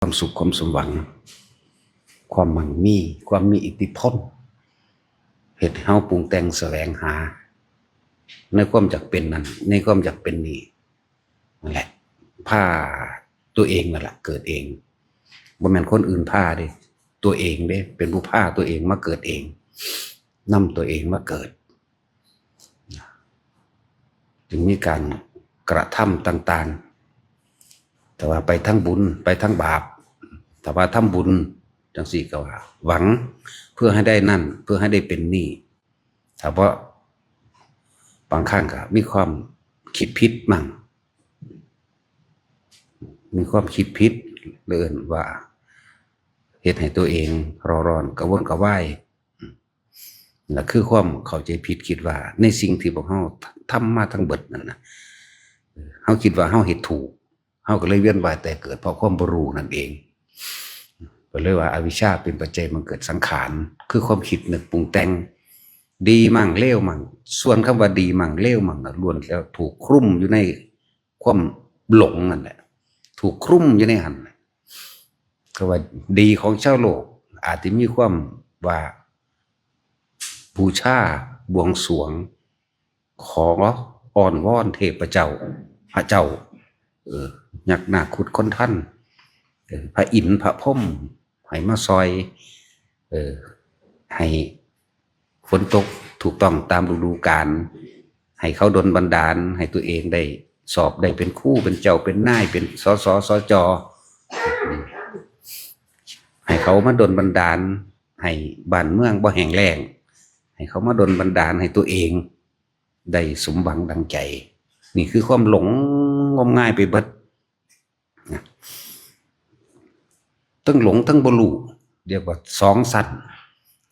ความสุขความสมหวังความมั่งมีความมีอิทธิพลเหตุเฮาปรุงแต่งแสวงหาในความอยากเป็นนั้นในความอยากเป็นนี้นั่นแหละพาตัวเองนั่นแหละเกิดเองบ่แม่นคนอื่นพาเด้ตัวเองเด้เป็นผู้พาตัวเองมาเกิดเองนำตัวเองมาเกิดจึงมีการกระทำต่างๆแต่ว่าไปทั้งบุญไปทั้งบาปแต่ว่าทำบุญจังสี่ก็ว่าหวังเพื่อให้ได้นั่นเพื่อให้ได้เป็นนี่แต่ว่าบางครั้งก็มีความคิดผิดมั่งมีความคิดผิดเลื่อนว่าเหตุให้ตัวเองร้อนกระวนกระวายนั่นคือความเข้าใจผิดคิดว่าในสิ่งที่พวกเฮาทำมาทั้งเบิดนั่นนะเฮาคิดว่าเฮาเฮ็ดถูกเฮาก็เลยเวียนว่ายแต่เกิดเพราะความบ่รู้นั่นเองก็เลยว่าอวิชชาเป็นปัจจัยมันเกิดสังขารคือความคิดนึกปรุงแต่งดีมั่งเลวมั่งส่วนคำว่าดีมั่งเลวมั่งล้วนแล้วถูกคลุ้มอยู่ในความหลงนั่นแหละถูกคลุ้มอยู่ในหันก็ว่าดีของชาวโลกอาจจะมีความว่าบูชาบวงสรวงขออ่อนวอนเทพเจ้าพระเจ้ายักษ์นาคขุดคนท่านพระอินทร์พระพรหมให้มาซอยให้ฝนตกถูกต้องตามฤดูกาลให้เขาดลบันดาลให้ตัวเองได้สอบได้เป็นคู่เป็นเจ้าเป็นนายเป็นสสจให้เขามาดลบันดาลให้บ้านเมืองบ่แห้งแล้งให้เขามาดลบันดาลให้ตัวเองได้สมหวังดังใจนี่คือความหลงงมงายไปเบิดทั้งหลงทั้งบ่รู้เรียกว่าสองสัตว์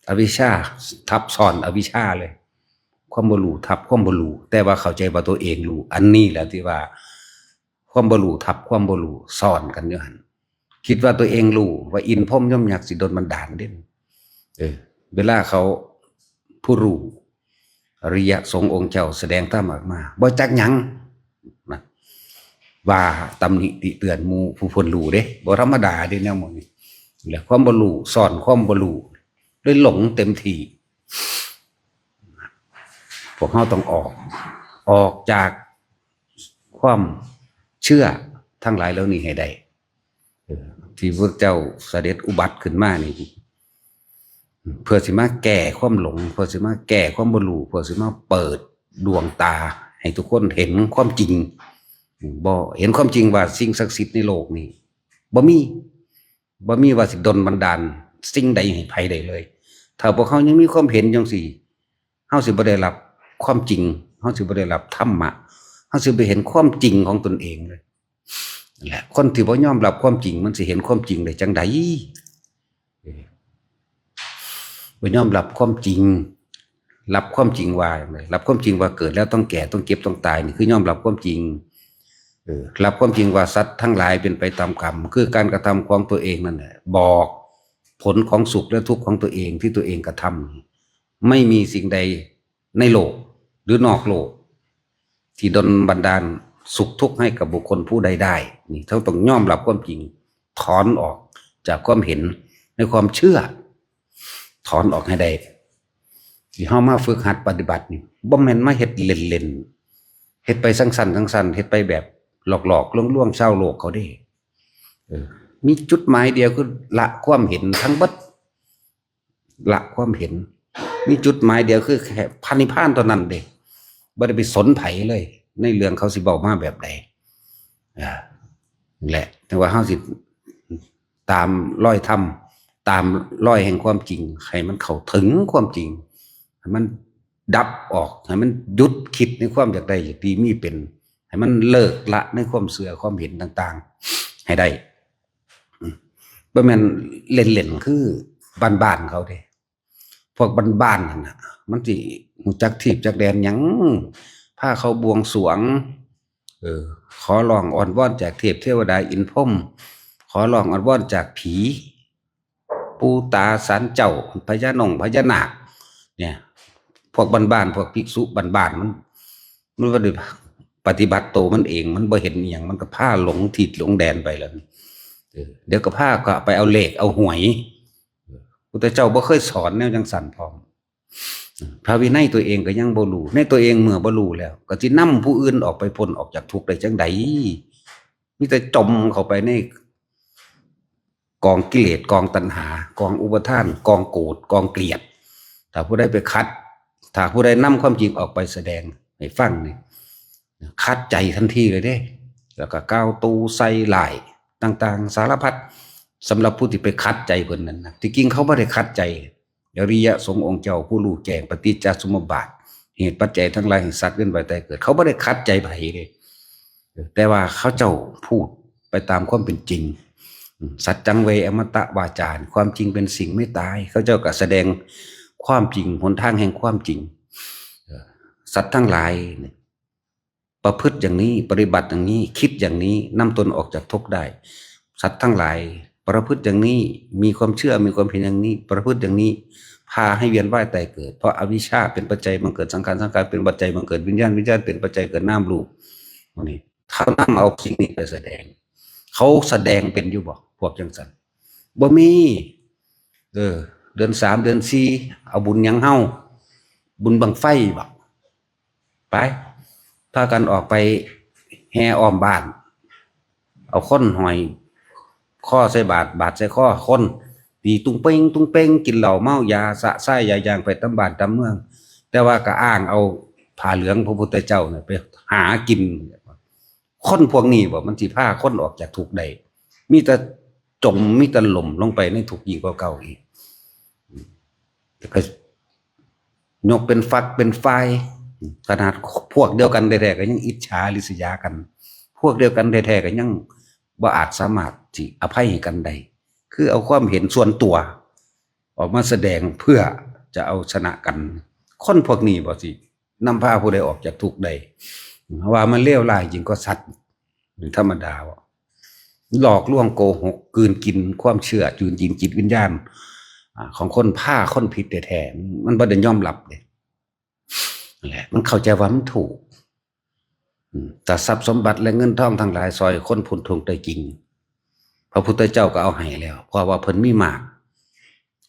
อวิชชาทับซ้อนอวิชชาเลยความบ่รู้ทับความบ่รู้แต่ว่าเข้าใจว่าตัวเองรู้อันนี้แหละที่ว่าความบ่รู้ทับความบ่รู้ซ้อนกันอยู่หั่นคิดว่าตัวเองรู้ว่าอินทร์พรหมยมยักษ์สิดลบันดาลเด้เวลาเขาผู้รู้อริยสงฆ์องค์เจ้าแสดงธรรมออกมาบ่จักหยังนะว่าตำหนิติเตือนหมู่ผู้เพิ่นรู้เด้บ่ธรรมดาเด้แนวหมดนี่แหละความบ่รู้ซ่อนความบ่รู้ด้วยหลงเต็มที่พวกเฮาต้องออกจากความเชื่อทั้งหลายแล้วนี้ให้ได้ที่พระเจ้าเสด็จอุบัติขึ้นมานี่เพื่อสิมาแก้ความหลงเพื่อสิมาแก้ความบ่รู้เพื่อสิมาเปิดดวงตาให้ทุกคนเห็นความจริงบ่เห็นความจริงว่าสิ่งศักดิ์สิทธิ์ในโลกนี้บ่มีว่าสิดลบันดาลสิ่งใดให้ไผได้เลยถ้าพวกเขายังมีความเห็นจังซี่เฮาสิบ่ได้รับความจริงเฮาสิบ่ได้รับธรรมะเฮาสิบ่เห็นความจริงของตนเองเลยนั่นแหละคนที่บ่ยอมรับความจริงมันสิเห็นความจริงได้จังไดบ่ยอมรับความจริงรับความจริงว่าจังไดรับความจริงว่าเกิดแล้วต้องแก่ต้องเก็บต้องตายนี่คือยอมรับความจริงรับความจริงว่าสัตว์ทั้งหลายเป็นไปตามกรรมคือการกระทำของตัวเองนั่นแหละบอกผลของสุขและทุกข์ของตัวเองที่ตัวเองกระทำไม่มีสิ่งใดในโลกหรือนอกโลกที่ดลบันดาลสุขทุกข์ให้กับบุคคลผู้ใดได้นี่เขาต้องยอมรับความจริงถอนออกจากความเห็นในความเชื่อถอนออกให้ได้ที่เฮามาฝึกหัดปฏิบัตินี่บ่แม่นมาเฮ็ดเล่นๆเฮ็ดไปสังสรรค์เฮ็ดไปแบบหลอกๆลวงๆชาวโลกเขาได้มีจุดหมายเดียวคือละความเห็นทั้งเบิดละความเห็นมีจุดหมายเดียวคือแค่พระนิพพานเท่านั้นเด้บ่ได้ไปสนไผเลยในเรื่องเขาสิเว้ามาแบบใดแหละแต่ว่าเฮาสิตามรอยธรรมตามรอยแห่งความจริงให้มันเข้าถึงความจริงให้มันดับออกให้มันหยุดคิดในความอยากได้อยากดีมีเป็นให้มันเลิกละในความเสื่อความเห็นต่างๆให้ได้บ่แม่นเล่นๆคือบ้านๆเขาเด้พวกบ้านๆนั่นน่ะมันสิฮู้จักทิพย์จักแดนหยังพาเขาบวงสรวงขอร้องอ้อนวอนจากเทพเทวดาอินทร์พรหมขอร้องอ้อนวอนจากผีปู่ตาศาลเจ้าพญานาคเนี่ยพวกบ้านๆพวกภิกษุบ้านๆมันบ่ได้ปฏิบัติโตมันเองมันบ่เห็นอีหยังมันก็พาหลงทิศหลงแดนไปแล้ว เดี๋ยวก็พาก็ไปเอาเลขเอาหวยพุทธเจ้าบ่เคยสอนแนวจังสั่นพร้อมพระวินัยตัวเองก็ยังบ่รู้ในตัวเองเมื่อบ่รู้แล้วก็สินำผู้อื่นออกไปพ้นออกจากทุกข์ได้จังไดมีแต่จมเข้าไปในกองกิเลสกองตัณหากองอุปทานกองโกรธกองเกลียดถ้าผู้ใดไปคัดถ้าผู้ใดนำความจริงออกไปแสดงให้ฟังนี่คัดใจทันทีเลยเด้แล้วก็ก้าวตูใส่หลายต่างๆสารพัดสำหรับผู้ที่ไปคัดใจเพิ่นนั้นนะที่จริงเขาไม่ได้คัดใจอริยสงฆ์องค์เจ้าผู้รู้แจ้งปฏิจจสมุปบาทเหตุปัจจัยทั้งหลายแห่งสัตว์เกิดไปแต่เกิดเขาไม่ได้คัดใจไผเลยแต่ว่าเขาเจ้าพูดไปตามความเป็นจริงสัจจังเวอมตะวาจาความจริงเป็นสิ่งไม่ตายเขาเจ้าก็แสดงความจริงหนทางแห่งความจริงสัตว์ทั้งหลายประพฤติอย่างนี้ปฏิบัติอย่างนี้คิดอย่างนี้นำตนออกจากทุกข์ได้สัตว์ทั้งหลายประพฤติอย่างนี้มีความเชื่อมีความเห็นอย่างนี้ประพฤติอย่างนี้พาให้เวียนว่ายตายเกิดเพราะอวิชชาเป็นปัจจัยบังเกิดสังขารสังขารเป็นปัจจัยบังเกิดวิญญาณวิญญาณเป็นปัจจัยเกิดนามรูปนี่เขานำเอาสิ่งนี้ไปแสดงเขาแสดงเป็นอยู่บ่พวกจังสันบ่มีเดือน3เดือน4เอาบุญยังเฮาบุญบังไฟบ่ไปพากันออกไปแห่อ้อมบ้านเอาค้นหอยข้อใส่บาทใส่ข้อคนตีตุ้งเป้งกินเหล้าเมายาสะไส้ยายางไปตำบ้านตำเมืองแต่ว่าก็อ้างเอาผ้าเหลืองพระพุทธเจ้าเนี่ยไปหากินคนพวกนี้บอกมันสิพาคนออกจากทุกข์ใดมีแต่จมมีแต่หล่มลงไปในทุกข์ยิ่งกว่าเก่าอีกก็ยกเป็นฝักเป็นไฟขนาดพวกเดียวกันแท้ๆก็ยังอิจฉาริษยากันพวกเดียวกันแท้ๆก็ยังบ่อาจสามารถที่อภัยให้กันได้คือเอาความเห็นส่วนตัวออกมาแสดงเพื่อจะเอาชนะกันคนพวกนี้บ่สินำพาผู้ใดออกจากทุกข์ได้ว่ามันเลวร้ายยิ่งกว่าสัตว์ธรรมดาหลอกลวงโกหกกลืนกินความเชื่อจืนยินจิตวิญญาณของคนผ้าคนผิดแท้ๆมันบ่ได้ยอมรับเลยแหละมันเข้าใจว่ามันถูกแต่ทรัพย์สมบัติและเงินทองทั้งหลายซอยคนพ้นทุกข์ได้จริงพระพุทธเจ้าก็เอาให้แล้วเพราะว่าเพิ่นมีมาก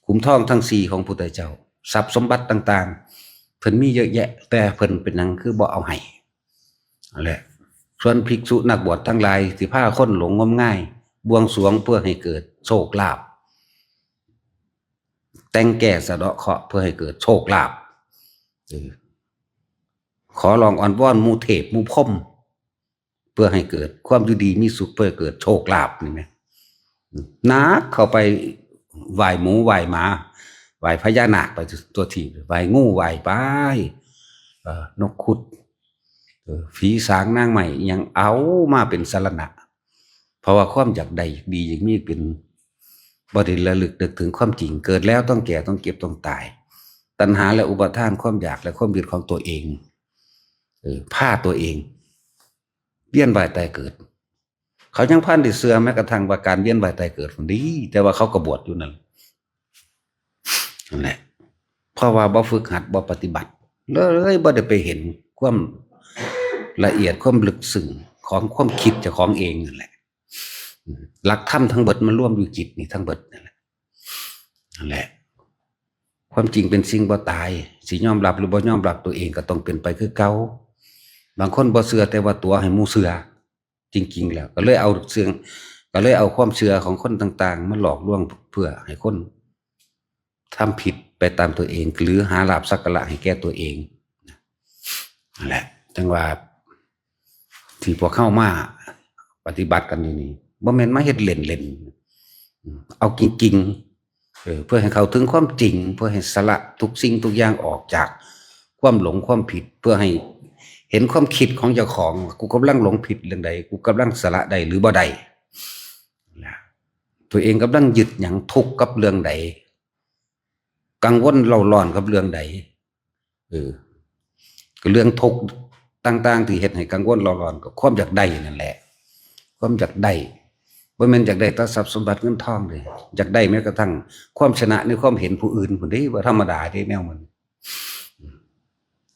ขุมทองทั้ง4ของพุทธเจ้าทรัพย์สมบัติต่างๆเพิ่นมีเยอะแยะแต่เพิ่นเป็นหยังคือบ่เอาให้นั่นแหละส่วนภิกษุนักบวชทั้งหลายที่พาคนหลงงมง่ายบวงสรวงเพื่อให้เกิดโชคลาภแต่งแก่สะเดาะเคราะห์เพื่อให้เกิดโชคลาภขอลองอ่อนวอนหมู่เทพหมู่พรหมเพื่อให้เกิดความอยู่ดีมีสุขเพื่อเกิดโชคลาภนี่ไหมนักเข้าไปไหว้หมูไหว้หมาไหว้พญานาคไปตัวทีไหว้งูไหว้ไปนกขุดผีสางนางใหม่ยังเอามาเป็นสรณะเพราะว่าความอยากใดดีอย่างนี้เป็นบริระลึกนึกถึงความจริงเกิดแล้วต้องแก่ต้องเก็บต้องตายตัณหาและอุปทานความอยากและความยึดของตัวเองผ้าตัวเองเวียนว่ายตายเกิดเขายังพันติเสือแม้กระทั่งว่าการเวียนว่ายตายเกิดคนดีแต่ว่าเขากบฏอยู่นั่นแหละเพราะว่าบ่ฝึกหัดบ่ปฏิบัติเลยบ่ได้ไปเห็นความละเอียดความลึกซึ้งของความคิดเจ้าของเองนั่นแหละหลักธรรมทั้งหมดมันร่วมอยู่จิตนี่ทั้งหมดนั่นแหละความจริงเป็นสิ่งบ่ตายสิยอมรับหรือบ่ยอมรับตัวเองก็ต้องเป็นไปคือเก่าบางคนบ่เชื่อแต่ว่าตัวให้หมู่เชื่อจริงๆแล้วก็เลยเอาความเชื่อของคนต่างๆมาหลอกลวงเพื่อให้คนทำผิดไปตามตัวเองหรือหาลาภสักการะให้แก่ตัวเองนั่นแหละจังว่าที่พวกเข้ามาปฏิบัติกันอยู่นี่บ่แม่นมาเฮ็ดเล่นๆเอาจริงๆเพื่อให้เขาถึงความจริงเพื่อให้สละทุกสิ่งทุกอย่างออกจากความหลงความผิดเพื่อให้เห็นความคิดของเจ้าของกูกำลังหลงผิดเรื่องใดกูกำลังสละใดหรือบ่ใดตัวเองกำลังยึดหยังทุกข์กับเรื่องใดกังวลเล่าร้อนกับเรื่องใดก็เรื่องทุกข์ต่างๆที่เฮ็ดให้กังวลเล่าร้อนก็ความอยากได้นั่นแหละความอยากได้บ่แม่นอยากได้แต่ทรัพย์สมบัติเงินทองเลยอยากได้แม้กระทั่งความชนะในความเห็นผู้อื่นพุ่นเด้ว่าธรรมดาเด้แนวมัน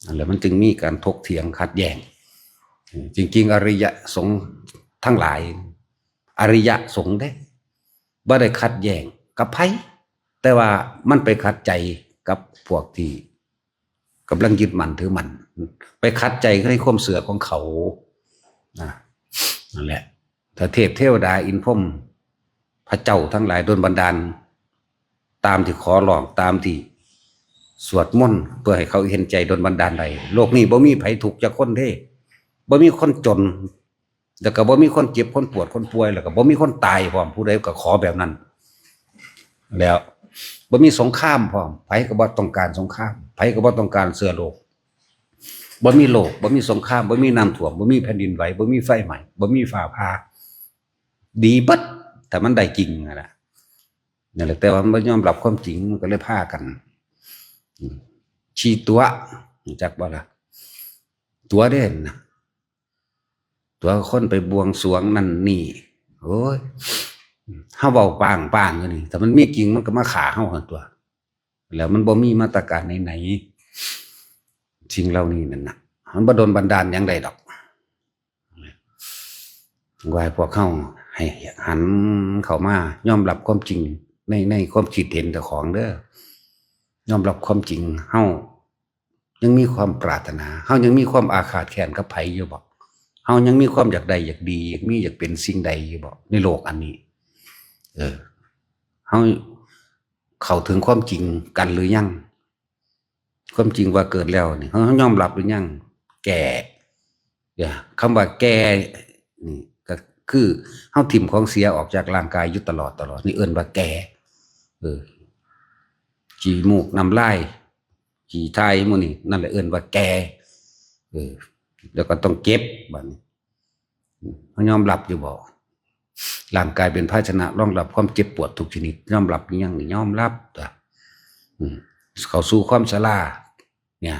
นั่นแหละมันจึงมีการถกเถียงขัดแย้งจริงๆอริยสงฆ์ทั้งหลายอริยสงฆ์เด้ บ่ได้ขัดแย้งกับไผแต่ว่ามันไปขัดใจกับพวกที่กำลังยึดมั่นถือมั่นไปขัดใจในความเสื่อของเขานั่นแหละถ้าเทพเทวดาอินพรหมพระเจ้าทั้งหลายโดนบันดาลตามที่ขอร้องตามที่สวดมนต์เพื่อให้เขาเห็นใจโดนบันดาลใดโลกนี้บ่มีไผทุกข์จากคนเด้บ่มีคนจนแล้วก็บ่มีคนเจ็บคนปวดคนป่วยแล้วก็บ่มีคนตายพร้อมผู้ใดก็ขอแบบนั้นแล้วบ่มีสงครามพร้อมไผก็บ่ต้องการสงครามไผก็บ่ต้องการเสือโลกบ่มีโลกบ่มีสงครามบ่มีน้ำท่วมบ่มีแผ่นดินไหวบ่มีไฟไหม้บ่มีฟ้าผ่าดีเบิดแต่มันได้จริงนั่นแหละแต่ว่ามันบ่ยอมรับความจริงมันก็เลยพากันชี้ตัวจักบ่ล่ะตัวเด่นนะตัวคนไปบวงสรวงนั่นนี่โอ้ยเฮาเว้าปางอยู่นี่แต่มันมีจริงมันก็มาฆ่าเฮาหั่นตัวแล้วมันบ่มีมาตรการไหนๆสิ่งเหล่านี้นั่นน่ะมันบ่โดนบันดาลหยังใดดอกว่าพวกเฮาให้หันเข้ามายอมรับความจริงในความคิดเห็นเจ้าของเด้อยอมรับความจริงเฮายังมีความปรารถนาเฮายังมีความอาฆาตแค้นกับไผอยู่บ่เฮายังมีความอยากได้อยากดีอยากเป็นสิ่งใดอยู่บ่ในโลกอันนี้เฮาเข้าถึงความจริงกันหรือยังความจริงว่าเกิดแล้วนี่เฮายอมรับหรือยังแก่คำว่าแก่นี่ก็คือเฮาถิ่มของเสียออกจากร่างกายอยู่ตลอดนี่เอิ้นว่าแก่ขี้มูกน้ำลายขี้ไทยหมู่นี่นั่นแหละเอิ้นว่าแก่แล้วก็ต้องเก็บบัดนี้เฮายอมรับอยู่บ่ร่างกายเป็นภาชนะรองรับความเจ็บปวดทุกชนิดยอมรับหรือยังนี่ยอมรับเข้าสู่ความชราเนี่ย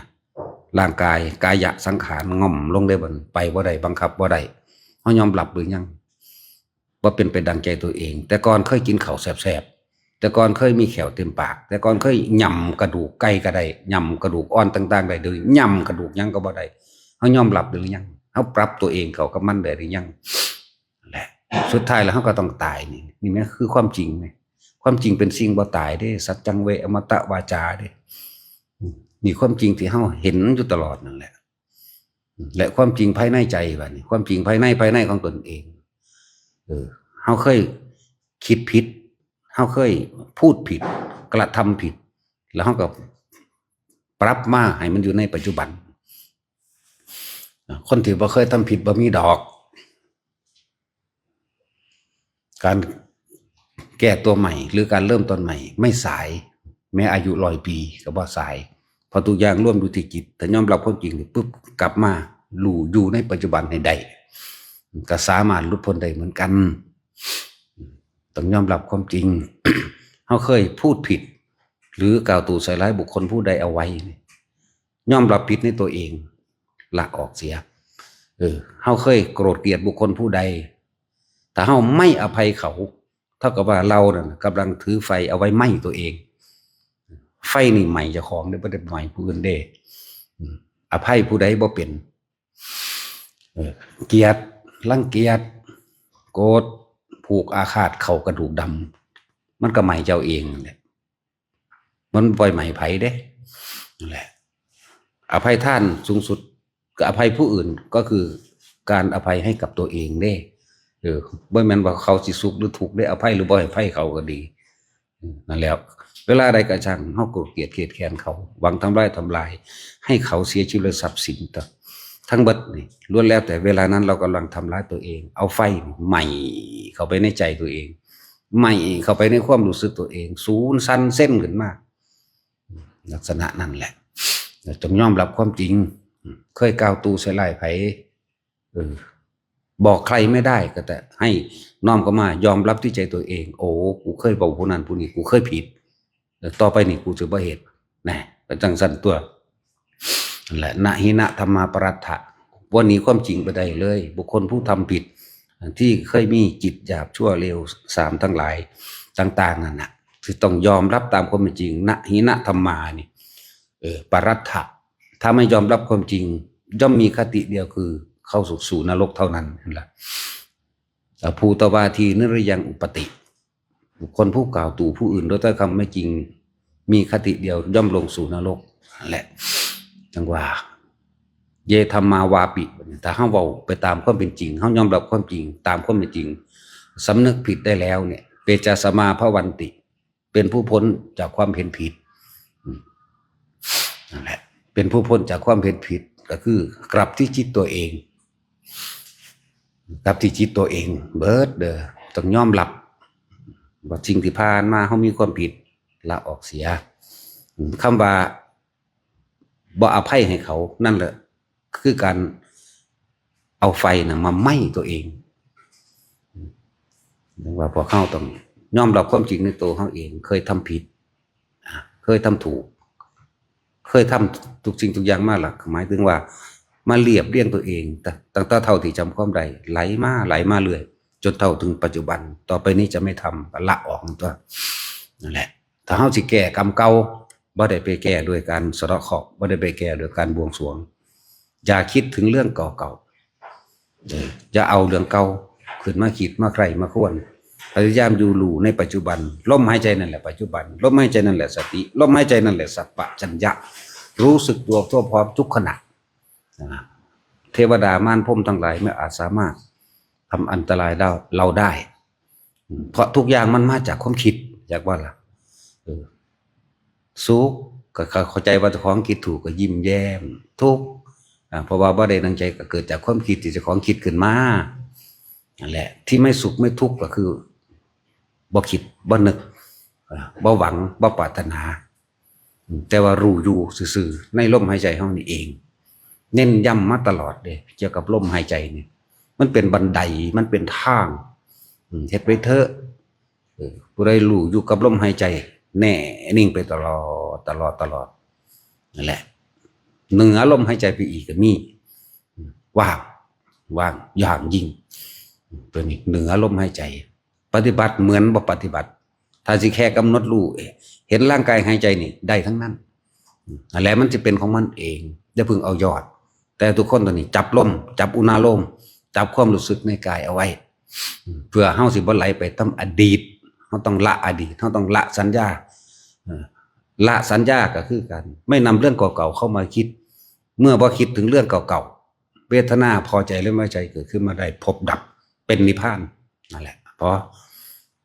ร่างกายกายะสังขารง่อมลงได้บ่ไปบ่ได้บังคับบ่ได้เฮายอมรับหรือยังว่าเป็นไปดังใจตัวเองแต่ก่อนเคยกินข้าวแซ่บๆแต่ก่อนเคยมีแขวเต็มปากแต่ก่อนเคยย่ำกระดูกไก่ก็ได้ย่ำกระดูกอ่อนต่างๆได้โดยย่ำกระดูกยังก็บ่ได้เฮายอมรับหรือยังเฮาปรับตัวเองเข้ากับมันได้หรือยังแหละสุดท้ายแล้วเฮาก็ต้องตายนี่แม่คือความจริงไหมความจริงเป็นสิ่งบ่ตายเด้สัจจังเวอมตะวาจาเด้นี่ความจริงที่เฮาเห็นอยู่ตลอดนั่นแหละและความจริงภายในใจบัดนี้ความจริงภายในของตนเองเฮาเคยคิดผิดเฮาเคยพูดผิดกระทำผิดแล้วเฮาก็ปรับมาให้มันอยู่ในปัจจุบันคนที่บ่เคยทำผิดบ่มีดอกการแก้ตัวใหม่หรือการเริ่มต้นใหม่ไม่สายแม้อายุ100 ปีก็บ่สายพอทุกอย่างร่วมอยู่ที่จิตแต่ยอมรับความจริงปุ๊บกลับมารู้อยู่ในปัจจุบันให้ได้ก็สามารถหลุดพ้นได้เหมือนกันต้องยอมรับความจริง เขาเคยพูดผิดหรือกล่าวตู่ใส่ร้ายบุคคลผู้ใดเอาไว้ยอมรับผิดในตัวเองละออกเสียเขาเคยโกรธเกลียดบุคคลผู้ใดแต่เขาไม่อภัยเขาเท่ากับว่าเราเนี่ยกำลังถือไฟเอาไว้ไหม้ตัวเองไฟนี่ใหม่เจ้าของได้บ่ได้ใหม่ผู้อื่นเด้อภัยผู้ใดบ่เป็นเกลียดรังเกียจโกรธผูกอาฆาตเข้ากระดูกดำมันก็ใหม่เจ้าเองนั่นแหละมันปล่อยใหม่ไผเด้นั่นแหละอภัยท่านสูงสุดกับอภัยผู้อื่นก็คือการอภัยให้กับตัวเองเด้บ่แม่นว่าเขาสิสุขหรือทุกข์ได้อภัยหรือบ่ให้อภัยเขาก็ดีนั่นแล้วเวลาใดก็ช่างเฮาโกรธเกลียดเกลียดแค้นเขาหวังทำลายให้เขาเสียชีวิตและทรัพย์สินต่อทั้งเบิดนี่ล้วนแล้วแต่เวลานั้นเรากำลังทำร้ายตัวเองเอาไฟใหม่เข้าไปในใจตัวเองใหม่เข้าไปในความรู้สึกตัวเองสูญสั้นเส้นขึ้นมาลักษณะนั่นแหละจงยอมรับความจริงเคยกล่าวตู่ใส่ร้ายไผบอกใครไม่ได้ก็แต่ให้น้อมเข้ามายอมรับที่ใจตัวเองโอ้กูเคยบอกผู้นั้นผู้นี้กูเคยผิดต่อไปนี่กูจะบ่เฮ็ดนะเป็นจังซั่นตัวนั่นแหละนะหินะธรรมาปรัตถะวันนี้ความจริงไปได้เลยบุคคลผู้ทำผิดที่เคยมีจิตหยาบชั่วเลวสามทั้งหลายต่างๆนั่นน่ะคือต้องยอมรับตามความเป็นจริงนะหินะธรรมานี่ปรัตถะถ้าไม่ยอมรับความจริงย่อมมีคติเดียวคือเข้าสู่นรกเท่านั้นนั่นแหละภูตวาทีนิรยังอุปติ บุคคลผู้กล่าวตู่ผู้อื่นโดยถ้อยคำไม่จริงมีคติเดียวย่อมลงสู่นรกนั่นแหละจังว่าเยธรรมาวาปิถ้าเฮาเว้าไปตามความเป็นจริงเฮายอมรับความจริงตามความเป็นจริงสำนึกผิดได้แล้วเนี่ยเปจาสมาภวันติเป็นผู้พ้นจากความเห็นผิดนั่นแหละเป็นผู้พ้นจากความเห็นผิดก็คือกลับที่จิตตัวเองกลับที่จิตตัวเองเบิดเด้อต้องยอมรับว่าสิ่งที่ผ่านมาเฮามีความผิดละออกเสียคำว่าบ่อภัยให้เขานั่นแหละคือการเอาไฟนะมาไหม้ตัวเองว่าพอเข้าต้องยอมรับความจริงในตัวเขาเองเคยทำผิดเคยทำถูกเคยทำทุกสิ่งทุกอย่างมาหลักหมายถึงว่ามาเรียบเรียงตัวเองตั้งแต่เท่าที่จำความได้ไหลมาเรื่อยจนเท่าถึงปัจจุบันต่อไปนี้จะไม่ทำละออกตัวนั่นแหละถ้าเขาสิแก้กรรมเก่าบ่ได้ไปแก้ด้วยการสะเดาะเคราะห์บ่ได้ไปแก้ด้วยการบวงสรวงอย่าคิดถึงเรื่องเก่าๆอย่าเอาเรื่องเก่าขึ้นมาคิดมาใครมาควรพยายามอยู่รู้ในปัจจุบันลมหายใจนั่นแหละปัจจุบันลมหายใจนั่นแหละสติลมหายใจนั่นแหละสัพพชัญญะรู้สึกตัวทั่วพร้อมทุกขณะเทวดามารพรหมทั้งหลายไม่อาจสามารถทำอันตรายเราได้เพราะทุกอย่างมันมาจากความคิดอยากว่าล่ะสุขก็เข้าใจว่าเจ้าของคิดถูกก็ยิ้มแย้มทุกข์เพราะว่าบ่ได้ตั้งใจก็เกิดจากความคิดที่เจ้าของคิดขึ้นมานั่นแหละที่ไม่สุขไม่ทุกข์ก็คือบ่คิดบ่นึกบ่หวังบ่ปรารถนาแต่ว่ารู้อยู่ซื่อๆในลมหายใจเฮานี่เองเน้นย้ำมาตลอดเลยเกี่ยวกับลมหายใจนี่มันเป็นบันไดมันเป็นทางเฮ็ดไปเถอะผู้ใดรู้อยู่กับลมหายใจแน่นิ่งไปตลอดนั่นแหละเหนือลมหายใจไปอีกก็มีว่างอย่างยิ่งตัวนี้เหนือลมหายใจปฏิบัติเหมือนบ่ปฏิบัติถ้าสิแค่กำหนดรู้เห็นร่างกายหายใจนี่ได้ทั้งนั้นอะไรมันจะเป็นของมันเองอย่าเพิ่งเอายอดแต่ทุกคนตอนนี้จับลมจับอุณาโลมจับความรู้สึกในกายเอาไว้เพื่อเฮาสิบ่ไหลไปตามอดีตเฮาต้องละอดีตเฮาต้องละสัญญาละสัญญาก็คือกันไม่นำเรื่องเก่าๆเข้ามาคิดเมื่อบ่คิดถึงเรื่องเก่าๆเวทนาพอใจหรือไม่ใจเกิดขึ้นมาได้พบดับเป็นนิพพานนั่นแหละเพราะ